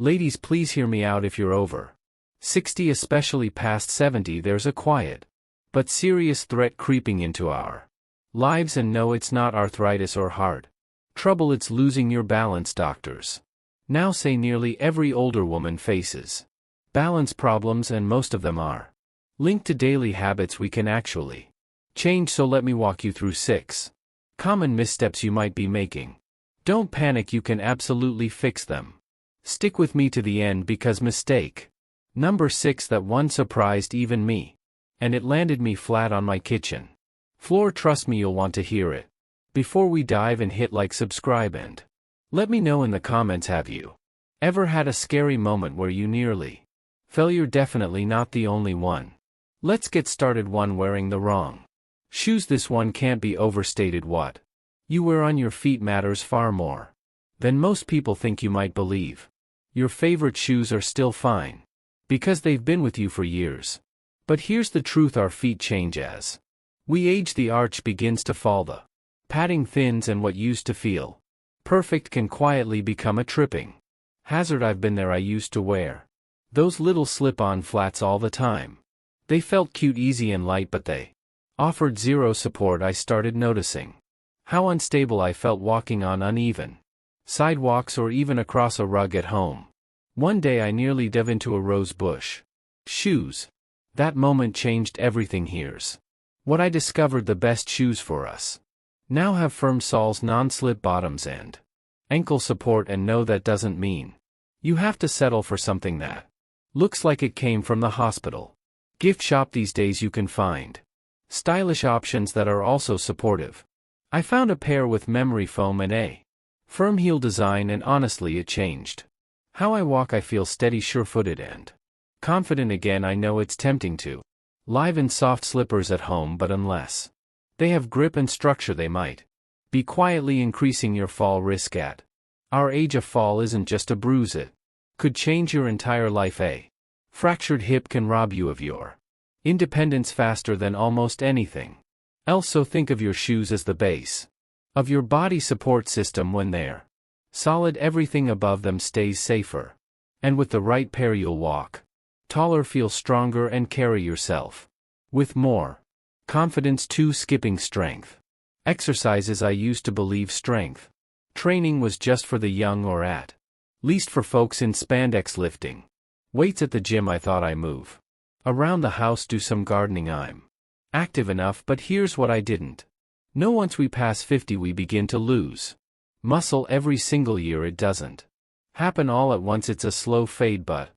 Ladies, please hear me out. If you're over 60, especially past 70, there's a quiet but serious threat creeping into our lives, and no, it's not arthritis or heart trouble, it's losing your balance. Doctors now say nearly every older woman faces balance problems, and most of them are linked to daily habits we can actually change. So let me walk you through 6 common missteps you might be making. Don't panic, you can absolutely fix them. Stick with me to the end, because mistake number 6, that one surprised even me, and it landed me flat on my kitchen floor. Trust me, you'll want to hear it. Before we dive in, hit like, subscribe, and let me know in the comments, have you ever had a scary moment where you nearly fell? You're definitely not the only one. Let's get started. 1. Wearing the wrong shoes. This one can't be overstated. What you wear on your feet matters far more than most people think. You might believe your favorite shoes are still fine because they've been with you for years. But here's the truth: our feet change as we age. The arch begins to fall, the padding thins, and what used to feel perfect can quietly become a tripping hazard. I've been there. I used to wear those little slip-on flats all the time. They felt cute, easy and light, but they offered zero support. I started noticing how unstable I felt walking on uneven sidewalks or even across a rug at home. One day I nearly dove into a rose bush shoes. That moment changed everything. Here's what I discovered: the best shoes for us now have firm soles, non-slip bottoms, and ankle support. And no, that doesn't mean you have to settle for something that looks like it came from the hospital gift shop. These days you can find stylish options that are also supportive. I found a pair with memory foam and a firm heel design, and honestly, it changed how I walk. I feel steady, sure-footed, and confident again. I know it's tempting to live in soft slippers at home, but unless they have grip and structure, they might be quietly increasing your fall risk. At our age, a fall isn't just a bruise, it could change your entire life. A fractured hip can rob you of your independence faster than almost anything else. So think of your shoes as the base of your body support system. When they're solid, everything above them stays safer. And with the right pair, you'll walk taller, feel stronger, and carry yourself with more confidence. 2. Skipping strength exercises. I used to believe strength training was just for the young, or at least for folks in spandex. Lifting weights at the gym, I thought I move around the house, do some gardening, I'm active enough. But here's what I didn't know: once we pass 50, we begin to lose muscle every single year. It doesn't happen all at once, it's a slow fade, but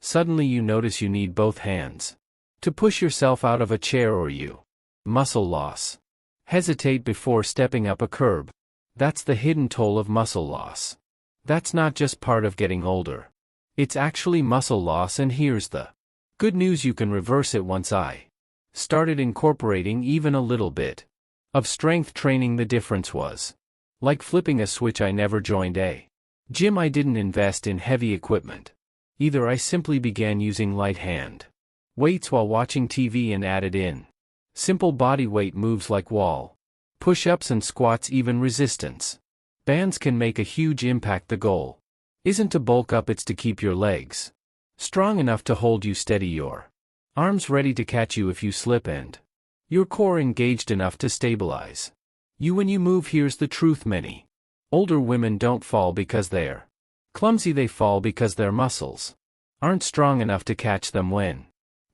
suddenly you notice you need both hands to push yourself out of a chair, or you muscle loss. Hesitate before stepping up a curb. That's the hidden toll of muscle loss. That's not just part of getting older, it's actually muscle loss. And here's the good news: you can reverse it. Once I started incorporating even a little bit of strength training, the difference was like flipping a switch. I never joined a gym, I didn't invest in heavy equipment either. I simply began using light hand weights while watching TV and added in simple body weight moves like wall push-ups and squats. Even resistance bands can make a huge impact. The goal isn't to bulk up, it's to keep your legs strong enough to hold you steady, your arms ready to catch you if you slip, and your core engaged enough to stabilize you when you move. Here's the truth: many older women don't fall because they're clumsy, they fall because their muscles aren't strong enough to catch them when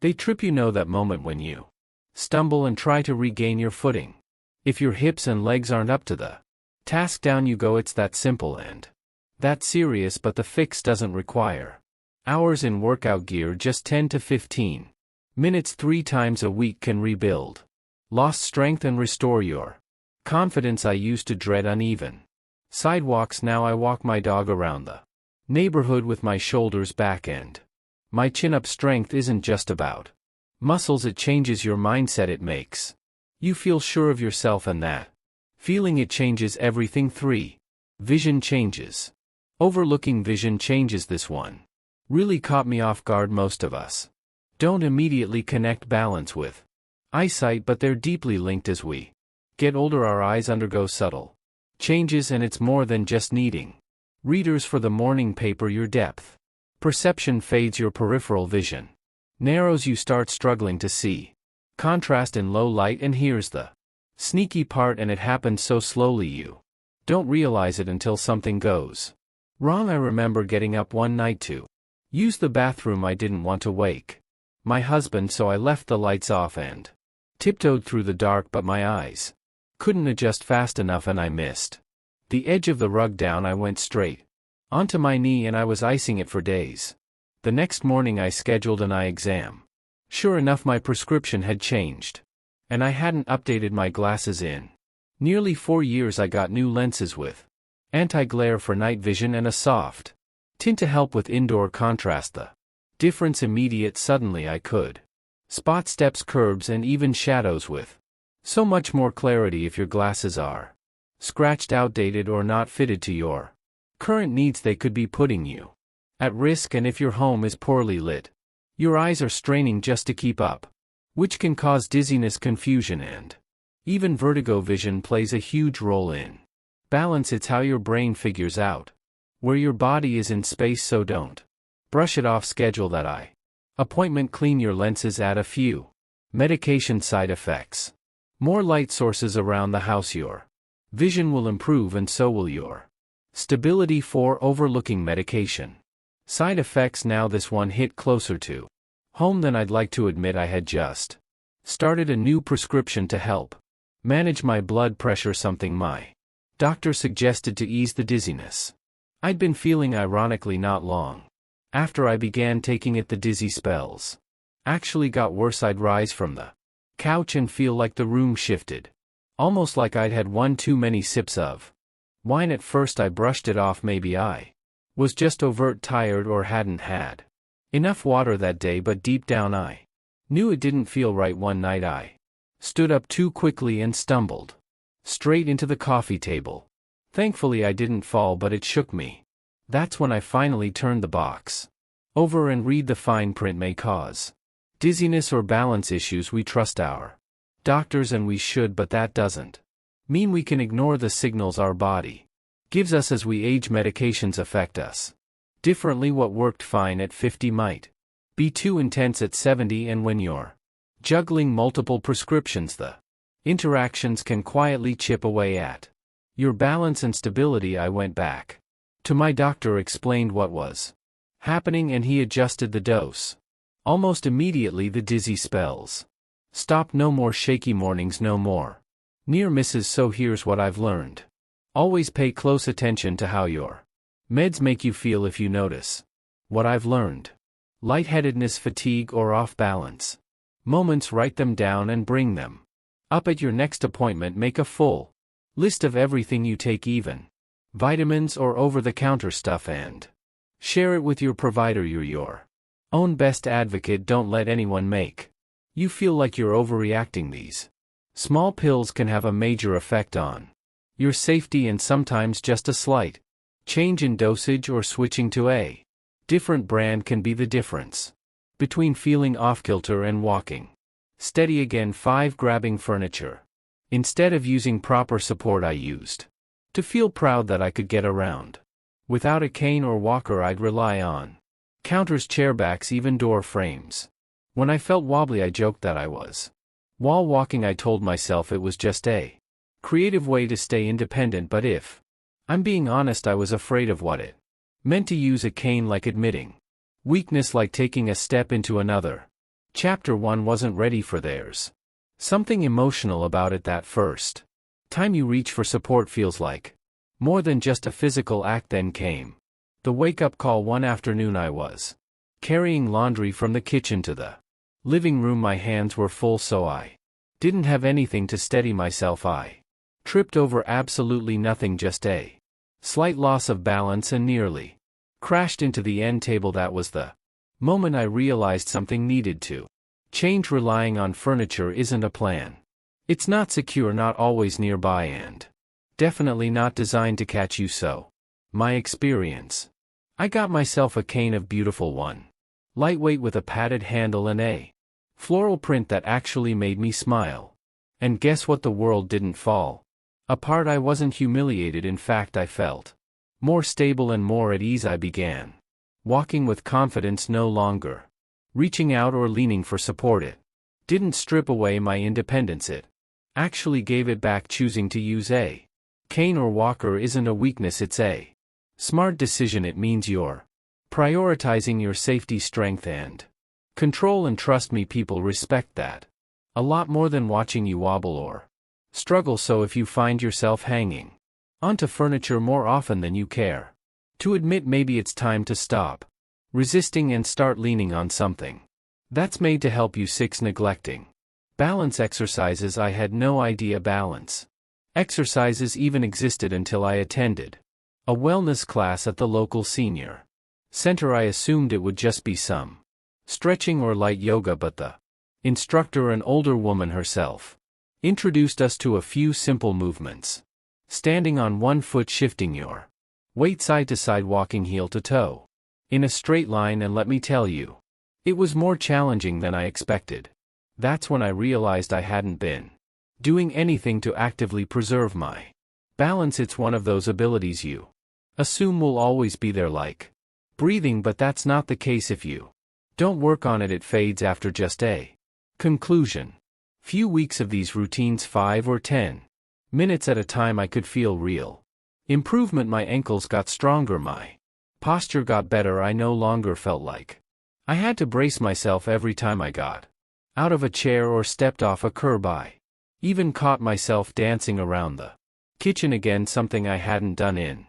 they trip. You know that moment when you stumble and try to regain your footing. If your hips and legs aren't up to the task, down you go. It's that simple and that serious, but the fix doesn't require hours in workout gear. Just 10 to 15 minutes 3 times a week can rebuild lost strength and restore your confidence. I used to dread uneven sidewalks. Now I walk my dog around the neighborhood with my shoulders back, and my chin-up. Strength isn't just about muscles, it changes your mindset. It makes you feel sure of yourself, and that feeling, it changes everything. 3. Vision changes. Overlooking vision changes. This one really caught me off guard. Most of us don't immediately connect balance with eyesight, but they're deeply linked. As we get older, our eyes undergo subtle changes, and it's more than just needing readers for the morning paper. Your depth Perception fades your peripheral vision. Narrows you start struggling to see. Contrast in low light and here's the sneaky part and it happens so slowly you don't realize it until something goes wrong. I remember getting up one night to use the bathroom. I didn't want to wake my husband, so I left the lights off and tiptoed through the dark, but my eyes couldn't adjust fast enough and I missed the edge of the rug down. I went straight onto my knee and I was icing it for days. The next morning I scheduled an eye exam. Sure enough, my prescription had changed. And I hadn't updated my glasses in nearly 4 years. I got new lenses with anti-glare for night vision and a soft tint to help with indoor contrast. The difference immediate. Suddenly I could spot steps, curbs, and even shadows with so much more clarity. If your glasses are scratched, outdated, or not fitted to your current needs, they could be putting you at risk. And if your home is poorly lit, your eyes are straining just to keep up, which can cause dizziness, confusion, and even vertigo. Vision plays a huge role in balance. It's how your brain figures out where your body is in space, so don't brush it off. Schedule that eye appointment. Clean your lenses. Add a few medication side effects. More light sources around the house. Your vision will improve and so will your stability. 4. Overlooking medication side effects. Now this one hit closer to home than I'd like to admit. I had just started a new prescription to help manage my blood pressure, something my doctor suggested to ease the dizziness I'd been feeling. Ironically, not long after I began taking it, the dizzy spells actually got worse. I'd rise from the couch and feel like the room shifted, almost like I'd had one too many sips of wine. At first I brushed it off. Maybe I was just overt tired or hadn't had enough water that day, but deep down I knew it didn't feel right. One night I stood up too quickly and stumbled straight into the coffee table. Thankfully I didn't fall, but it shook me. That's when I finally turned the box over and read the fine print. May cause dizziness or balance issues. We trust our doctors, and we should, but that doesn't mean we can ignore the signals our body gives us as we age. Medications affect us differently. What worked fine at 50 might be too intense at 70, and when you're juggling multiple prescriptions, the interactions can quietly chip away at your balance and stability. I went back to my doctor, explained what was happening, and he adjusted the dose. Almost immediately the dizzy spells stopped. No more shaky mornings, no more near misses. So here's what I've learned. Always pay close attention to how your meds make you feel. If you notice what I've learned, lightheadedness, fatigue, or off balance moments, write them down and bring them up at your next appointment. Make a full list of everything you take, even vitamins or over-the-counter stuff, and share it with your provider. You're your own best advocate. Don't let anyone make you feel like you're overreacting. These small pills can have a major effect on your safety, and sometimes just a slight change in dosage or switching to a different brand can be the difference between feeling off-kilter and walking steady again. 5. Grabbing furniture. Instead of using proper support, I used to feel proud that I could get around without a cane or walker. I'd rely on counters, chairbacks, even door frames. When I felt wobbly, I joked that I was wall walking. I told myself it was just a creative way to stay independent, but if I'm being honest, I was afraid of what it meant to use a cane, like admitting weakness, like taking a step into another. Chapter 1 wasn't ready for theirs. Something emotional about it. That first time you reach for support feels like more than just a physical act. Then came the wake-up call. One afternoon I was carrying laundry from the kitchen to the living room. My hands were full, so I didn't have anything to steady myself. I tripped over absolutely nothing, just a slight loss of balance, and nearly crashed into the end table. That was the moment I realized something needed to change. Relying on furniture isn't a plan. It's not secure, not always nearby, and definitely not designed to catch you. So, my experience, I got myself a cane, of beautiful one, lightweight with a padded handle and a floral print that actually made me smile. And guess what? The world didn't fall apart. I wasn't humiliated. In fact, I felt more stable and more at ease. I began Walking with confidence no longer. Reaching out or leaning for support it didn't strip away my independence, it actually gave it back. Choosing to use a cane or walker isn't a weakness, it's a smart decision. It means you're prioritizing your safety, strength, and control, and trust me, people respect that a lot more than watching you wobble or struggle. So if you find yourself hanging onto furniture more often than you care to admit, maybe it's time to stop resisting and start leaning on something that's made to help you. 6. Neglecting balance exercises. I had no idea balance exercises even existed until I attended a wellness class at the local senior center. I assumed it would just be some stretching or light yoga, but the instructor, an older woman herself, introduced us to a few simple movements. Standing on one foot, shifting your weight side to side, walking heel to toe in a straight line, and let me tell you, it was more challenging than I expected. That's when I realized I hadn't been doing anything to actively preserve my balance. It's one of those abilities you assume will always be there, like breathing, but that's not the case. If you don't work on it, it fades after just a conclusion. Few weeks of these routines, 5 or 10 minutes at a time, I could feel real improvement. My ankles got stronger, my posture got better. I no longer felt like I had to brace myself every time I got out of a chair or stepped off a curb. I even caught myself dancing around the kitchen again, something I hadn't done in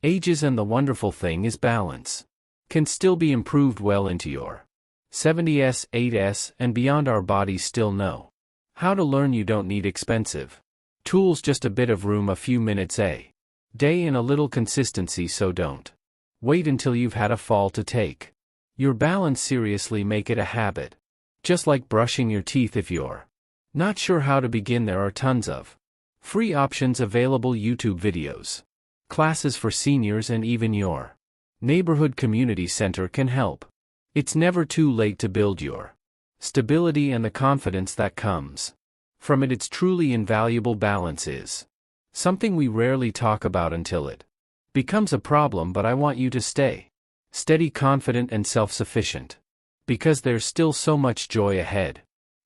ages. And the wonderful thing is, balance can still be improved well into your 70s, 8s, and beyond. Our bodies still know how to learn. You don't need expensive tools, just a bit of room, a few minutes a day, and a little consistency. So don't wait until you've had a fall to take your balance seriously. Make it a habit. Just like brushing your teeth. If you're not sure how to begin, there are tons of free options available. YouTube videos, classes for seniors, and even your neighborhood community center can help. It's never too late to build your stability and the confidence that comes from it. It's truly invaluable. Balance is something we rarely talk about until it becomes a problem, but I want you to stay steady, confident, and self-sufficient, because there's still so much joy ahead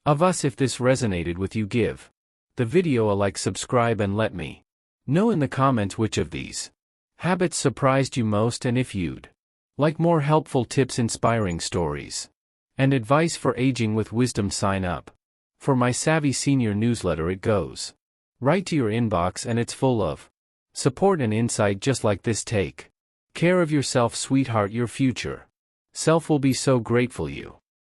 of us. If this resonated with you, give the video a like, subscribe, and let me know in the comments which of these habits surprised you most. And if you'd like more helpful tips, inspiring stories, and advice for aging with wisdom, sign up for my Savvy Senior newsletter. It goes right to your inbox, and it's full of support and insight just like this. Take care of yourself, sweetheart. Your future self will be so grateful you